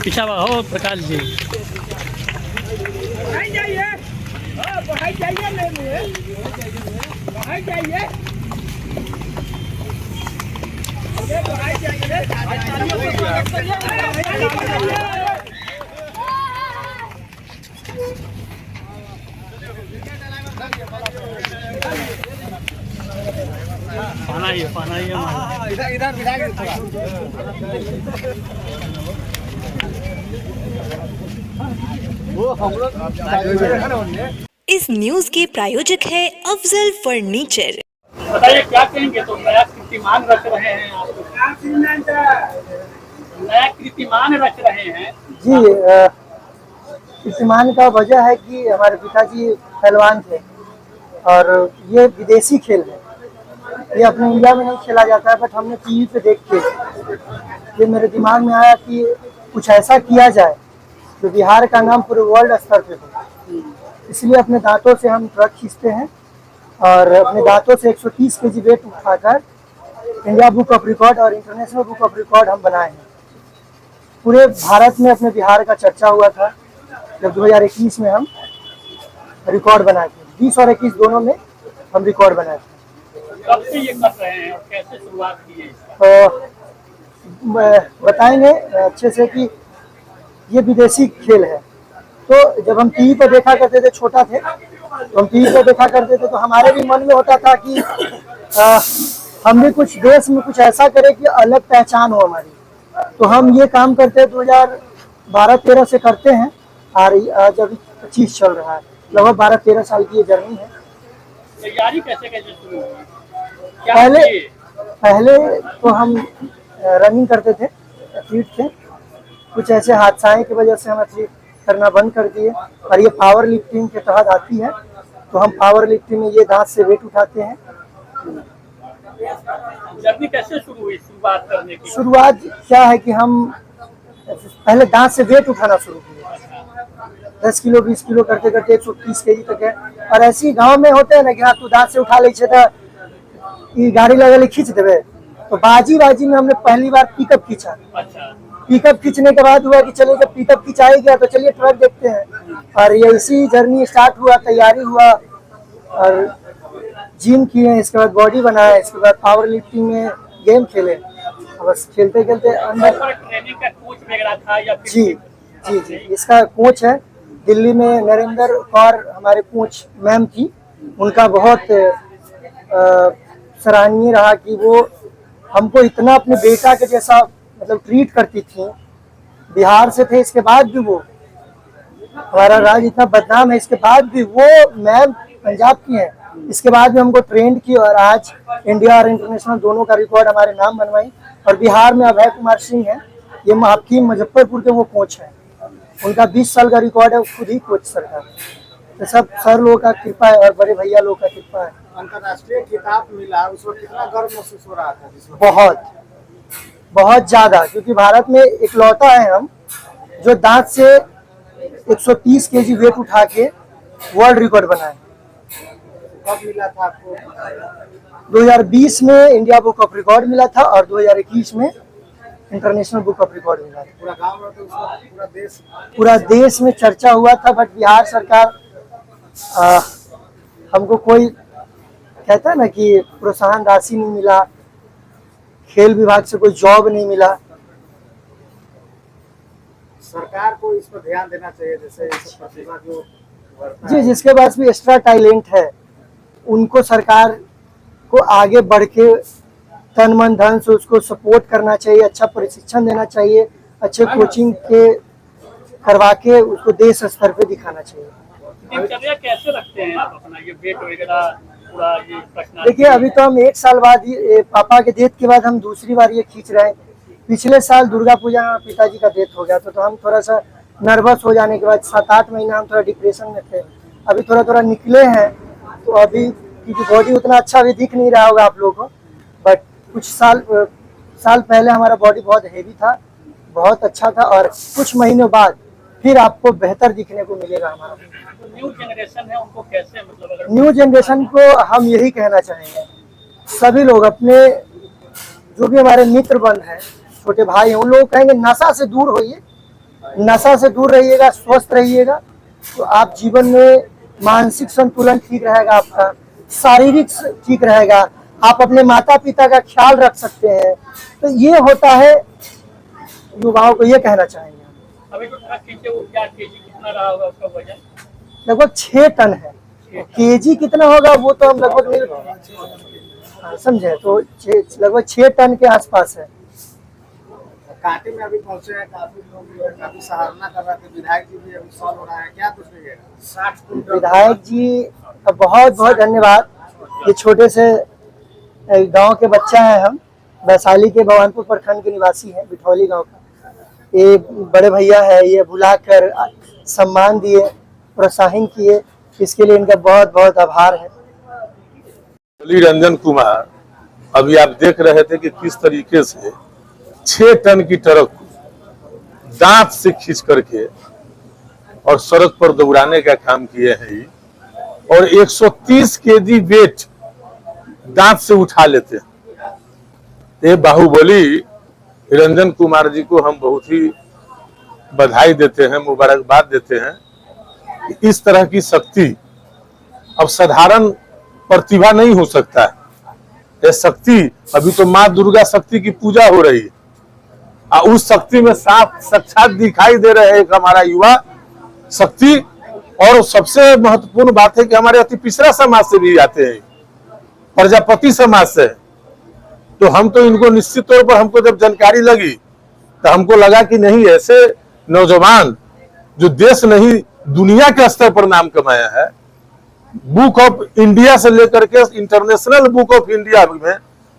पीछा हो प्रकाश जी। पाना ही इधर इस न्यूज के प्रायोजक है अफजल फर्नीचर। बताइए क्या कहेंगे? तो नया कीर्तिमान रच रहे हैं आप, नया कीर्तिमान रच रहे हैं जी। कीर्तिमान का वजह है कि हमारे पिताजी पहलवान थे और ये विदेशी खेल है, ये अपने इंडिया में नहीं खेला जाता है, बट हमने टीवी पे देख के ये मेरे दिमाग में आया कि कुछ ऐसा किया जाए जो बिहार का नाम पूरे वर्ल्ड स्तर पे हो। इसलिए अपने दांतों से हम ट्रक खींचते हैं और अपने दांतों से 130 केजी वेट उठाकर इंडिया बुक ऑफ रिकॉर्ड और इंटरनेशनल बुक ऑफ रिकॉर्ड हम बनाए हैं। पूरे भारत में अपने बिहार का चर्चा हुआ था जब 2021 में हम रिकॉर्ड बनाए थे। 20 और 21 दोनों में हम रिकॉर्ड बनाए थे। कब से ये कर रहे हैं और कैसे शुरुआत की है? तो बताएंगे अच्छे से कि ये विदेशी खेल है। तो जब हम टीवी पर देखा करते थे, छोटा थे तो हम टीवी पर देखा करते थे, तो हमारे भी मन में होता था कि हम भी कुछ देश में कुछ ऐसा करें कि अलग पहचान हो हमारी। तो हम ये काम करते हैं 2012-13 से करते हैं और जब 25 चल रहा है, लगभग 12-13 साल की ये जर्नी है। तैयारी कैसे कैसे शुरू हुई? पहले तो हम रनिंग करते थे, एथलीट थे। कुछ ऐसे हादसाएं की वजह से हम एथलीट करना बंद कर दिए और ये पावर लिफ्टिंग के तहत आती है। तो हम पावर लिफ्टिंग में ये दांत से वेट उठाते हैं। जर्नी कैसे शुरू हुई शुरुआत करने की? शुरुआत क्या है कि हम पहले दांत से वेट उठाना शुरू किए। 10 किलो 20 किलो करते करते 130 केजी तक है। और ऐसे ही गाँव में होते हैं ना कि हाँ तू दांत से उठा ले गाड़ी लगे खींच देवे। तो बाजी में हमने पहली बार पिकअप खींचा। पिकअप खींचने के बाद हुआ कि चलिए जब पिकअप खिंचाई गया तो चलिए ट्रक देखते हैं। और ये इसी जर्नी स्टार्ट हुआ, तैयारी हुआ और जिम किए, इसके बाद बॉडी बनाया, इसके बाद पावर लिफ्टिंग में गेम खेले। बस खेलते खेलते अंदर ट्रेनिंग का कोच वगैरह था या फिर? जी इसका कोच है दिल्ली में नरेंद्र कौर हमारे कोच मैम थी। उनका बहुत सराहनीय रहा कि वो हमको इतना अपने बेटा के जैसा मतलब ट्रीट करती थी। बिहार से थे, इसके बाद भी वो हमारा राज्य इतना बदनाम है, इसके बाद भी वो मैम पंजाब की हैं, इसके बाद भी हमको ट्रेंड की और आज इंडिया और इंटरनेशनल दोनों का रिकॉर्ड हमारे नाम बनवाई। और बिहार में अभय कुमार सिंह है, ये हकीम मुजफ्फरपुर के वो कोच हैं। उनका 20 साल का रिकॉर्ड है, वो खुद ही कोच सरकार। तो सब सर लोगों का कृपा है और बड़े भैया लोगों का कृपा है। अंतर्राष्ट्रीय खिताब मिला, उस वक्त कितना गर्व महसूस हो रहा था? बहुत ज्यादा, क्योंकि भारत में इकलौता है हम जो दांत से 130 केजी वेट उठा के वर्ल्ड रिकॉर्ड बनाए। कब मिला था आपको? 2020 में इंडिया बुक ऑफ रिकॉर्ड मिला था और 2021 में इंटरनेशनल बुक ऑफ रिकॉर्ड मिला था। पूरा गांव में तो पूरा देश में चर्चा हुआ था। बट बिहार सरकार हमको कोई कहता है ना कि प्रोत्साहन राशि नहीं मिला, खेल विभाग से कोई जॉब नहीं मिला। सरकार को इस पर ध्यान देना चाहिए, जैसे प्रतिभा जो जी जिसके पास भी एक्स्ट्रा टैलेंट है उनको सरकार को आगे बढ़ के तन मन धन से उसको सपोर्ट करना चाहिए, अच्छा प्रशिक्षण देना चाहिए, अच्छे कोचिंग के करवा के उसको देश स्तर पे दिखाना चाहिए। दिनचर्या कैसे रखते हैं आप अपना ये वेट वगैरह पूरा ये? देखिए अभी तो हम 1 साल बाद पापा के डेथ के बाद हम दूसरी बार ये खींच रहे हैं। पिछले साल दुर्गा पूजा में पिताजी का डेथ हो गया तो हम थोड़ा सा नर्वस हो जाने के बाद 7-8 महीना हम थोड़ा डिप्रेशन में थे। अभी थोड़ा निकले हैं तो अभी क्योंकि बॉडी उतना अच्छा भी दिख नहीं रहा होगा आप लोगों को, बट कुछ साल पहले हमारा बॉडी बहुत हेवी था, बहुत अच्छा था और कुछ महीनों बाद फिर आपको बेहतर दिखने को मिलेगा हमारा। न्यू जनरेशन है उनको कैसे मतलब? न्यू जनरेशन को हम यही कहना चाहेंगे, सभी लोग अपने जो भी हमारे मित्र बंद हैं, छोटे भाई हैं, उन लोग कहेंगे नशा से दूर होइए नशा से दूर रहिएगा, स्वस्थ रहिएगा, तो आप जीवन में मानसिक संतुलन ठीक रहेगा, आपका शारीरिक ठीक रहेगा, आप अपने माता पिता का ख्याल रख सकते हैं। तो ये होता है, युवाओं को ये कहना चाहेंगे। अभी तो ट्रक खींचे वो क्या केजी कितना रहा होगा उसका वजन? लगभग 6 टन है। केजी कितना होगा वो तो हम लगभग नहीं समझे, तो लगभग 6 टन के आसपास है। कांटे में अभी पहुंचे हैं, काफी लोग काफी सराहना कर रहे थे। विधायक जी भी अभी सॉल्व हो रहा है, क्या कुछ नहीं है? 60 क्विंटल। विधायक जी का बहुत बहुत धन्यवाद। ये छोटे से गांव के बच्चा है, हम वैशाली के भगवानपुर प्रखंड के निवासी हैं, बिठौली गांव का। ये बड़े भैया है, ये बुलाकर सम्मान दिए, प्रोत्साहन किए, इसके लिए इनका बहुत बहुत आभार है। रंजन कुमार, अभी आप देख रहे थे कि किस तरीके से 6 टन की ट्रक को दांत से खींच करके और सड़क पर दौड़ाने का काम किए हैं, और 130 केजी वेट दांत से उठा लेते हैं। ये बाहुबली रंजन कुमार जी को हम बहुत ही बधाई देते हैं, मुबारकबाद देते हैं कि इस तरह की शक्ति अब साधारण प्रतिभा नहीं हो सकता है। ये शक्ति, अभी तो माँ दुर्गा शक्ति की पूजा हो रही है, उस शक्ति में साक्षात दिखाई दे रहे हैं हमारा युवा शक्ति। और सबसे महत्वपूर्ण बात है कि हमारे अति पिछड़ा समाज से भी आते हैं, प्रजापति समाज से। तो हम तो इनको निश्चित तौर पर, हमको जब जानकारी लगी तो हमको लगा कि नहीं, ऐसे नौजवान जो देश नहीं दुनिया के स्तर पर नाम कमाया है, बुक ऑफ इंडिया से लेकर के इंटरनेशनल बुक ऑफ इंडिया में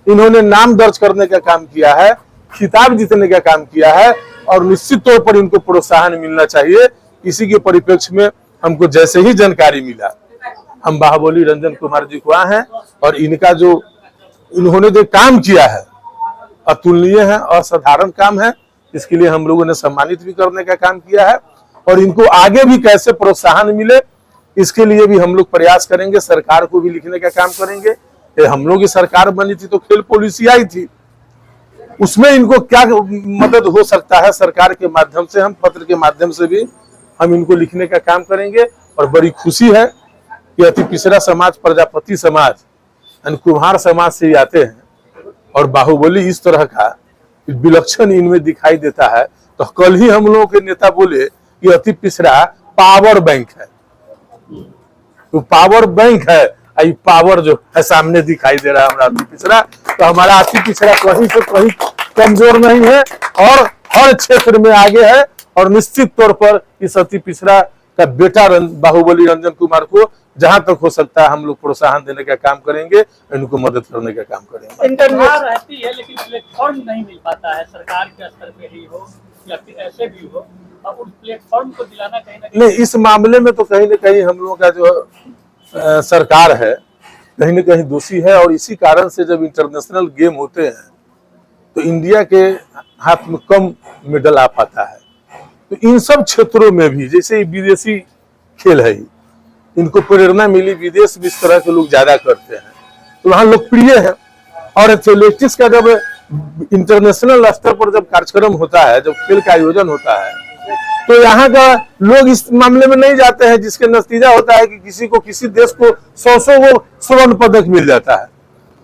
इन्होंने नाम दर्ज करने का काम किया है, खिताब जीतने का काम किया है, और निश्चित तौर पर इनको प्रोत्साहन मिलना चाहिए। इसी के परिप्रेक्ष्य में हमको जैसे ही जानकारी मिला, हम बाहुबली रंजन कुमार जी को आए हैं, और इनका जो इन्होंने जो काम किया है अतुलनीय है, असाधारण काम है। इसके लिए हम लोगों ने सम्मानित भी करने का काम किया है, और इनको आगे भी कैसे प्रोत्साहन मिले इसके लिए भी हम लोग प्रयास करेंगे। सरकार को भी लिखने का काम करेंगे। हम लोग की सरकार बनी थी तो खेल पॉलिसी आई थी, उसमें इनको क्या मदद हो सकता है सरकार के माध्यम से, हम पत्र के माध्यम से भी हम इनको लिखने का काम करेंगे। और बड़ी खुशी है कि अति पिछड़ा समाज, प्रजापति समाज, कुम्हार समाज से ही आते हैं, और बाहुबली इस तरह का विलक्षण इनमें दिखाई देता है। तो कल ही हम लोगों के नेता बोले कि अति पिछड़ा पावर बैंक है, तो पावर बैंक है, पावर जो है सामने दिखाई दे रहा है हमारा अति पिछड़ा। तो हमारा अति पिछड़ा कहीं से कहीं कमजोर नहीं है, और हर क्षेत्र में आगे है। और निश्चित तौर पर इस अति पिछड़ा का बेटा बाहुबली रंजन कुमार को जहां तक हो सकता है हम लोग प्रोत्साहन देने का काम करेंगे, इनको मदद करने का काम करेंगे। इंटरनेट रहती है लेकिन प्लेटफॉर्म नहीं मिल पाता है, सरकार के स्तर पे ही हो या फिर ऐसे भी हो, अब उस प्लेटफॉर्म को दिलाना कहीं ना नहीं, इस मामले में तो कहीं ना कहीं हम लोगों का जो सरकार है कहीं ना कहीं दोषी है। और इसी कारण से जब इंटरनेशनल गेम होते हैं तो इंडिया के हाथ में कम मेडल आ पाता है। तो इन सब क्षेत्रों में भी जैसे विदेशी खेल है, इनको प्रेरणा मिली, विदेश में इस तरह के लोग ज्यादा करते हैं, तो वहाँ लोकप्रिय है। और एथलेटिक्स का जब इंटरनेशनल स्तर पर जब कार्यक्रम होता है, जब खेल का आयोजन होता है, तो यहाँ का लोग इस मामले में नहीं जाते हैं, जिसके नतीजा होता है कि किसी को, किसी देश को 100 वो स्वर्ण पदक मिल जाता है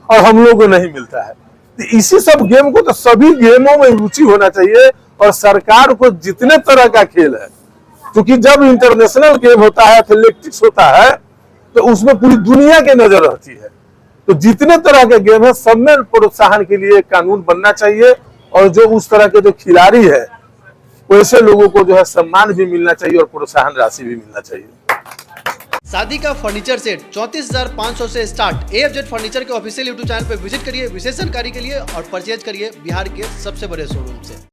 और हम लोग को नहीं मिलता है। तो इसी सब गेम को, तो सभी गेमों में रुचि होना चाहिए। और सरकार को जितने तरह का खेल है, क्योंकि जब इंटरनेशनल गेम होता है, एथलेटिक्स होता है, तो उसमें पूरी दुनिया की नजर रहती है। तो जितने तरह के गेम है सब में प्रोत्साहन के लिए कानून बनना चाहिए, और जो उस तरह के जो खिलाड़ी है वैसे लोगों को जो है सम्मान भी मिलना चाहिए और प्रोत्साहन राशि भी मिलना चाहिए। शादी का फर्नीचर सेट 34,500 से स्टार्ट। AFZ फर्नीचर के ऑफिशियल YouTube चैनल पर विजिट करिए विशेष जानकारी के लिए और परचेज करिए बिहार के सबसे बड़े शोरूम से।